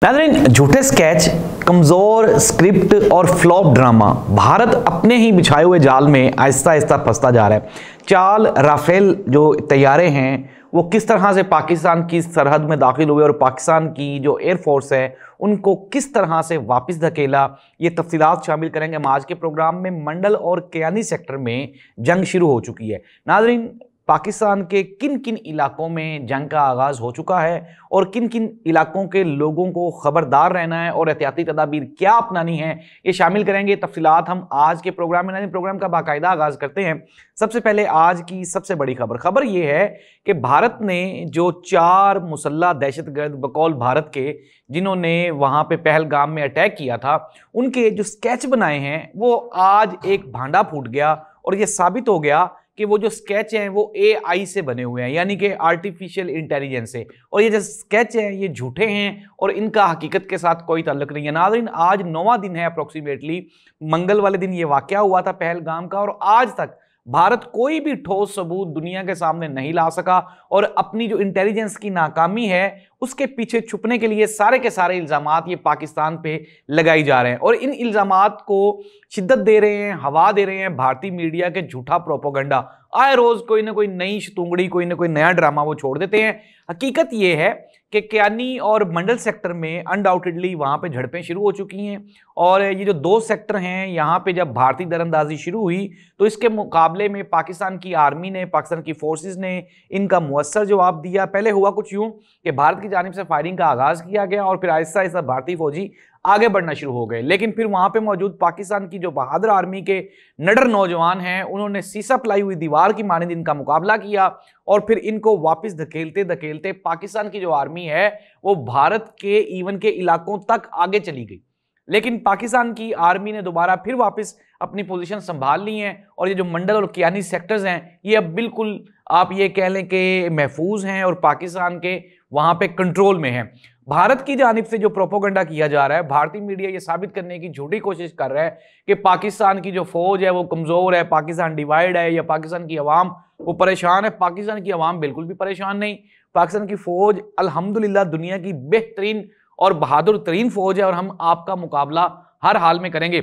नाज़रीन, झूठे स्केच, कमजोर स्क्रिप्ट और फ्लॉप ड्रामा भारत अपने ही बिछाए हुए जाल में आहिस्ता आहिस्ता फंसता जा रहा है। चाल राफेल जो तैयारे हैं वो किस तरह से पाकिस्तान की सरहद में दाखिल हुए और पाकिस्तान की जो एयरफोर्स है उनको किस तरह से वापस धकेला, ये तफसीलात शामिल करेंगे हम आज के प्रोग्राम में। मंडल और कियानी सेक्टर में जंग शुरू हो चुकी है। नाज़रीन, पाकिस्तान के किन किन इलाकों में जंग का आगाज हो चुका है और किन किन इलाकों के लोगों को खबरदार रहना है और एहतियाती तदाबीर क्या अपनानी है, ये शामिल करेंगे तफसीलात हम आज के प्रोग्राम में। प्रोग्राम का बाकायदा आगाज करते हैं। सबसे पहले आज की सबसे बड़ी खबर यह है कि भारत ने जो 4 मुसल्लह दहशतगर्द बकौल भारत के जिन्होंने वहां पे पहलगाम में अटैक किया था, उनके जो स्केच बनाए हैं वो आज एक भांडा फूट गया और ये साबित हो गया कि वो जो स्केच हैं वो AI से बने हुए हैं, यानी कि आर्टिफिशियल इंटेलिजेंस से। और ये जो स्केच हैं ये झूठे हैं और इनका हकीकत के साथ कोई ताल्लुक नहीं है। नाज़रीन, आज 9वां दिन है अप्रोक्सीमेटली, मंगल वाले दिन ये वाकया हुआ था पहलगाम का, और आज तक भारत कोई भी ठोस सबूत दुनिया के सामने नहीं ला सका और अपनी जो इंटेलिजेंस की नाकामी है उसके पीछे छुपने के लिए सारे के सारे इल्जामात ये पाकिस्तान पे लगाई जा रहे हैं और इन इल्जामात को शिद्दत दे रहे हैं, हवा दे रहे हैं भारतीय मीडिया के झूठा प्रोपोगंडा। आए रोज कोई ना कोई नई शतुंगड़ी, कोई ना कोई नया ड्रामा वो छोड़ देते हैं। हकीकत ये है कि कियानी और मंडल सेक्टर में अनडाउटेडली वहां पे झड़पें शुरू हो चुकी हैं और ये जो 2 सेक्टर हैं यहाँ पे जब भारतीय दरअंदाजी शुरू हुई तो इसके मुकाबले में पाकिस्तान की आर्मी ने, पाकिस्तान की फोर्सेस ने इनका मुअस्सर जवाब दिया। पहले हुआ कुछ यूं कि भारत की जानिब से फायरिंग का आगाज किया गया और फिर आहिस्ता आहिस्ता भारतीय फौजी आगे बढ़ना शुरू हो गए, लेकिन फिर वहां पे मौजूद पाकिस्तान की जो बहादुर आर्मी के नडर नौजवान हैं उन्होंने सीसा पलाई हुई दीवार की मानिंद इनका मुकाबला किया और फिर इनको वापस धकेलते धकेलते पाकिस्तान की जो आर्मी है वो भारत के ईवन के इलाकों तक आगे चली गई। लेकिन पाकिस्तान की आर्मी ने दोबारा फिर वापस अपनी पोजीशन संभाल ली है और ये जो मंडल और कियानी सेक्टर्स हैं ये अब बिल्कुल आप ये कह लें कि महफूज हैं और पाकिस्तान के वहां पे कंट्रोल में हैं। भारत की जानिब से जो प्रोपोगंडा किया जा रहा है, भारतीय मीडिया ये साबित करने की झूठी कोशिश कर रहा है कि पाकिस्तान की जो फौज है वो कमजोर है, पाकिस्तान डिवाइड है या पाकिस्तान की अवाम वो परेशान है। पाकिस्तान की अवाम बिल्कुल भी परेशान नहीं। पाकिस्तान की फौज अल्हम्दुलिल्लाह दुनिया की बेहतरीन और बहादुर तरीन फौज है और हम आपका मुकाबला हर हाल में करेंगे।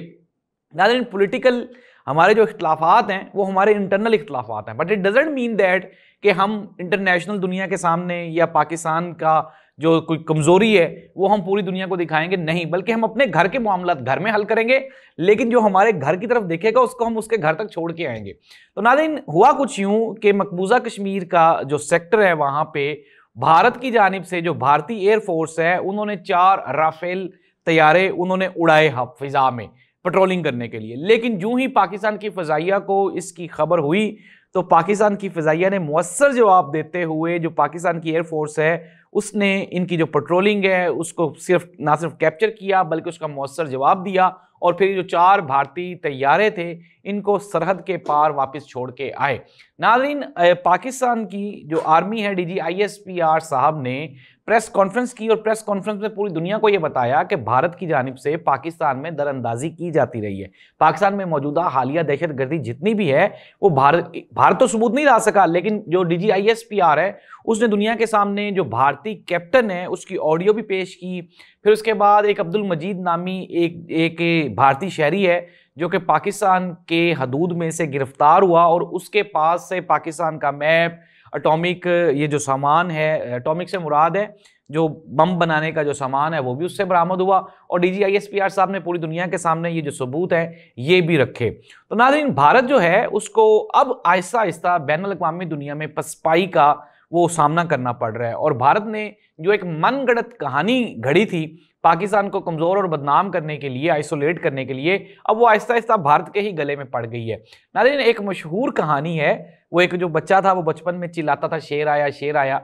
नाज़रीन, पॉलिटिकल हमारे जो इख्तलाफात हैं वो हमारे इंटरनल इख्तलाफात हैं, but it doesn't mean that कि हम इंटरनेशनल दुनिया के सामने या पाकिस्तान का जो कोई कमजोरी है वो हम पूरी दुनिया को दिखाएंगे, नहीं, बल्कि हम अपने घर के मामला घर में हल करेंगे, लेकिन जो हमारे घर की तरफ देखेगा उसको हम उसके घर तक छोड़ के आएंगे। तो नाज़रीन, हुआ कुछ यूं कि मकबूजा कश्मीर का जो सेक्टर है वहां पे भारत की जानिब से जो भारतीय एयरफोर्स है उन्होंने 4 राफेल तैयारे उन्होंने उड़ाए फिजा में पेट्रोलिंग करने के लिए। लेकिन जो ही पाकिस्तान की फजाइया को इसकी खबर हुई तो पाकिस्तान की फजाइया ने मुअस्सर जवाब देते हुए जो पाकिस्तान की एयरफोर्स है उसने इनकी जो पेट्रोलिंग है उसको ना सिर्फ कैप्चर किया बल्कि उसका मुअस्सर जवाब दिया और फिर जो 4 भारतीय तैयारे थे इनको सरहद के पार वापस छोड़ के आए। नाज़रीन, पाकिस्तान की जो आर्मी है DG ISPR साहब ने प्रेस कॉन्फ्रेंस की और प्रेस कॉन्फ्रेंस में पूरी दुनिया को यह बताया कि भारत की जानिब से पाकिस्तान में दरअंदाजी की जाती रही है। पाकिस्तान में मौजूदा हालिया दहशतगर्दी जितनी भी है वो भारत तो सबूत नहीं ला सका, लेकिन जो DG ISPR है उसने दुनिया के सामने जो भारतीय कैप्टन है उसकी ऑडियो भी पेश की। फिर उसके बाद एक अब्दुल मजीद नामी एक भारतीय शहरी है जो कि पाकिस्तान के हदूद में से गिरफ्तार हुआ और उसके पास से पाकिस्तान का मैप, एटॉमिक ये जो सामान है, एटॉमिक से मुराद है जो बम बनाने का जो सामान है वो भी उससे बरामद हुआ और DG ISPR साहब ने पूरी दुनिया के सामने ये जो सबूत है ये भी रखे। तो नाज़रीन, भारत जो है उसको अब आहिस्ता आहिस्ता बैनुल अक़वामी दुनिया में पसपाई का वो सामना करना पड़ रहा है और भारत ने जो एक मनगढ़ंत कहानी घड़ी थी पाकिस्तान को कमजोर और बदनाम करने के लिए, आइसोलेट करने के लिए, अब वो आहिस्ता आहिस्ता भारत के ही गले में पड़ गई है। नाज़रीन, एक मशहूर कहानी है, वो एक जो बच्चा था वो बचपन में चिल्लाता था शेर आया शेर आया,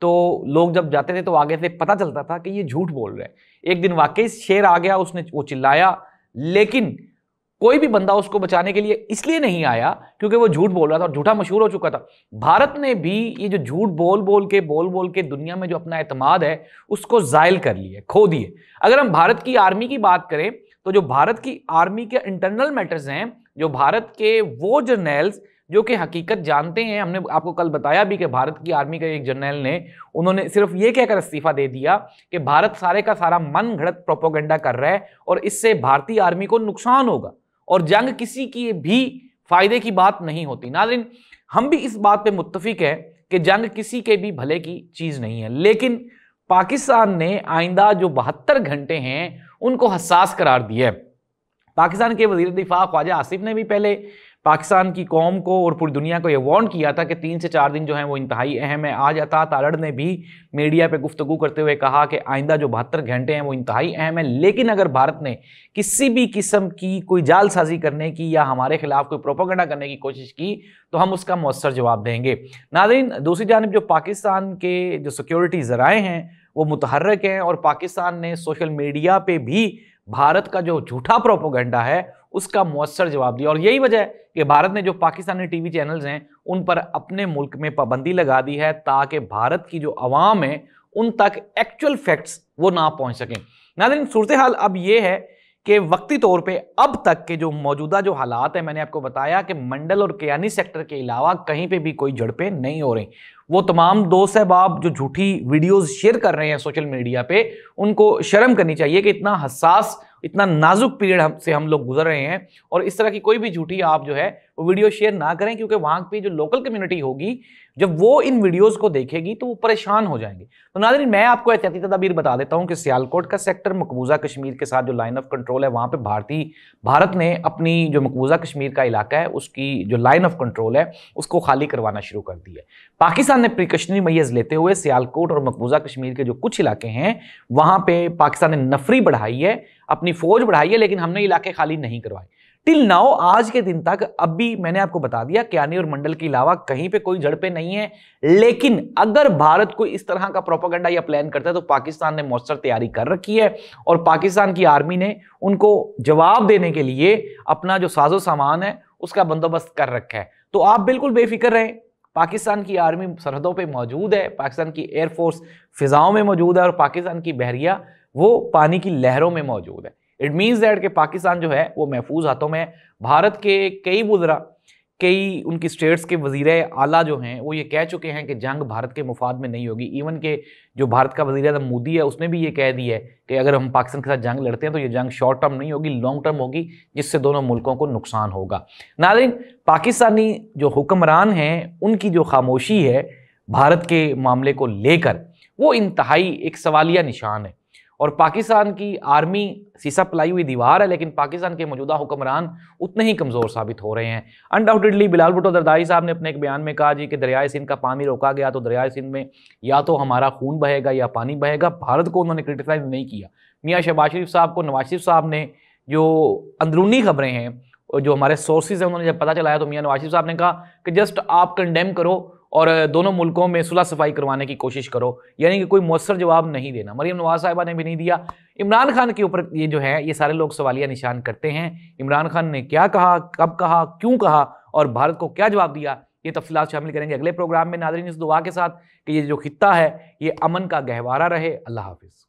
तो लोग जब जाते थे तो आगे से पता चलता था कि ये झूठ बोल रहा है। एक दिन वाकई शेर आ गया, उसने वो चिल्लाया, लेकिन कोई भी बंदा उसको बचाने के लिए इसलिए नहीं आया क्योंकि वो झूठ बोल रहा था और झूठा मशहूर हो चुका था। भारत ने भी ये जो झूठ बोल बोल के दुनिया में जो अपना एतमाद है उसको जायल कर लिए, खो दिए। अगर हम भारत की आर्मी की बात करें तो जो भारत की आर्मी के इंटरनल मैटर्स हैं, जो भारत के वो जर्नल्स जो कि हकीकत जानते हैं। हमने आपको कल बताया भी कि भारत की आर्मी के एक जनरल ने, उन्होंने सिर्फ ये कहकर इस्तीफा दे दिया कि भारत सारे का सारा मन घड़त प्रोपोगंडा कर रहा है और इससे भारतीय आर्मी को नुकसान होगा और जंग किसी की भी फायदे की बात नहीं होती। नाज़रीन, हम भी इस बात पे मुत्तफिक है कि जंग किसी के भी भले की चीज नहीं है, लेकिन पाकिस्तान ने आइंदा जो 72 घंटे हैं उनको हसास करार दिया है। पाकिस्तान के वजीर दिफा ख्वाजा आसिफ ने भी पहले पाकिस्तान की कौम को और पूरी दुनिया को यह वार्न किया था कि 3 से 4 दिन जो है वो इंतहाई अहम है। आज अता तारड़ ने भी मीडिया पे गुफ्तगू करते हुए कहा कि आइंदा जो 72 घंटे हैं वो इंतहाई अहम है, लेकिन अगर भारत ने किसी भी किस्म की कोई जालसाजी करने की या हमारे खिलाफ कोई प्रोपेगेंडा करने की कोशिश की तो हम उसका मौसर जवाब देंगे। नाज़रीन, दूसरी जानिब जो पाकिस्तान के जो सिक्योरिटी ज़राए हैं वो मुतहर्रिक हैं और पाकिस्तान ने सोशल मीडिया पे भी भारत का जो झूठा प्रोपेगेंडा है उसका मौसर जवाब दिया। और यही वजह है कि भारत ने जो पाकिस्तानी टीवी चैनल्स हैं उन पर अपने मुल्क में पाबंदी लगा दी है ताकि भारत की जो अवाम है उन तक एक्चुअल फैक्ट्स वो ना पहुंच सकें। नाज़रीन, सूरत हाल अब ये है कि वक्ती तौर पे अब तक के जो मौजूदा जो हालात हैं, मैंने आपको बताया कि मंडल और कियानी सेक्टर के अलावा कहीं पे भी कोई झड़पें नहीं हो रही। वो तमाम दोस्त अहबाब जो झूठी वीडियोस शेयर कर रहे हैं सोशल मीडिया पे, उनको शर्म करनी चाहिए कि इतना हसास, इतना नाजुक पीरियड से हम लोग गुजर रहे हैं और इस तरह की कोई भी झूठी आप जो है वो वीडियो शेयर ना करें, क्योंकि वहां पे जो लोकल कम्युनिटी होगी जब वो इन वीडियोस को देखेगी तो वो परेशान हो जाएंगे। तो नाज़रीन, मैं आपको एहतियाती तदाबीर बता देता हूं कि सियालकोट का सेक्टर मकबूजा कश्मीर के साथ जो लाइन ऑफ कंट्रोल है वहां पे भारत ने अपनी जो मकबूजा कश्मीर का इलाका है उसकी जो लाइन ऑफ कंट्रोल है उसको खाली करवाना शुरू कर दिया है। पाकिस्तान ने प्रिकॉशनरी मेजर्स लेते हुए सियालकोट और मकबूजा कश्मीर के जो कुछ इलाके हैं वहां पे पाकिस्तान ने नफरी बढ़ाई है, अपनी फौज बढ़ाई है, लेकिन हमने इलाके खाली नहीं करवाए। टिल नाउ, आज के दिन तक अब भी मैंने आपको बता दिया कियानी और मंडल के अलावा कहीं पे कोई झड़पें नहीं है। लेकिन अगर भारत कोई इस तरह का प्रोपेगेंडा या प्लान करता है तो पाकिस्तान ने मौसर तैयारी कर रखी है और पाकिस्तान की आर्मी ने उनको जवाब देने के लिए अपना जो साजो सामान है उसका बंदोबस्त कर रखा है। तो आप बिल्कुल बेफिक्र रहें, पाकिस्तान की आर्मी सरहदों पे मौजूद है, पाकिस्तान की एयरफोर्स फिजाओं में मौजूद है और पाकिस्तान की बहरिया वो पानी की लहरों में मौजूद है। इट मीन्स दैट कि पाकिस्तान जो है वो महफूज हाथों में है। भारत के कई वज़रा, कई उनकी स्टेट्स के वज़ीर आला जो हैं वो ये कह चुके हैं कि जंग भारत के मुफाद में नहीं होगी। इवन के जो भारत का वज़ीर आज़म मोदी है उसने भी ये कह दिया है कि अगर हम पाकिस्तान के साथ जंग लड़ते हैं तो ये जंग शॉर्ट टर्म नहीं होगी, लॉन्ग टर्म होगी, जिससे दोनों मुल्कों को नुकसान होगा। नाज़रीन, पाकिस्तानी जो हुक्मरान हैं उनकी जो खामोशी है भारत के मामले को लेकर वो इंतहाई एक सवालिया निशान है और पाकिस्तान की आर्मी सीसा पलाई हुई दीवार है, लेकिन पाकिस्तान के मौजूदा हुक्मरान उतने ही कमज़ोर साबित हो रहे हैं। अनडाउटेडली बिलाल भुट्टो जरदारी साहब ने अपने एक बयान में कहा जी कि दरियाए सिंध का पानी रोका गया तो दरियाए सिंध में या तो हमारा खून बहेगा या पानी बहेगा। भारत को उन्होंने क्रिटिसाइज नहीं किया। मियाँ शहबाज शरीफ साहब को नवाज शरीफ साहब ने जो अंदरूनी खबरें हैं और जो हमारे सोर्सेज हैं उन्होंने जब पता चलाया तो मियाँ नवाज शरीफ साहब ने कहा कि जस्ट आप कंडेम करो और दोनों मुल्कों में सुलह सफाई करवाने की कोशिश करो, यानी कि कोई मौसर जवाब नहीं देना। मरीम नवाज साहिबा ने भी नहीं दिया। इमरान खान के ऊपर ये जो है ये सारे लोग सवालिया निशान करते हैं। इमरान खान ने क्या कहा, कब कहा, क्यों कहा और भारत को क्या जवाब दिया, ये तफसीलात शामिल करेंगे अगले प्रोग्राम में। नाज़रीन, इस दुआ के साथ कि ये जो खित्ता है ये अमन का गहवारा रहे। अल्लाह हाफिज़।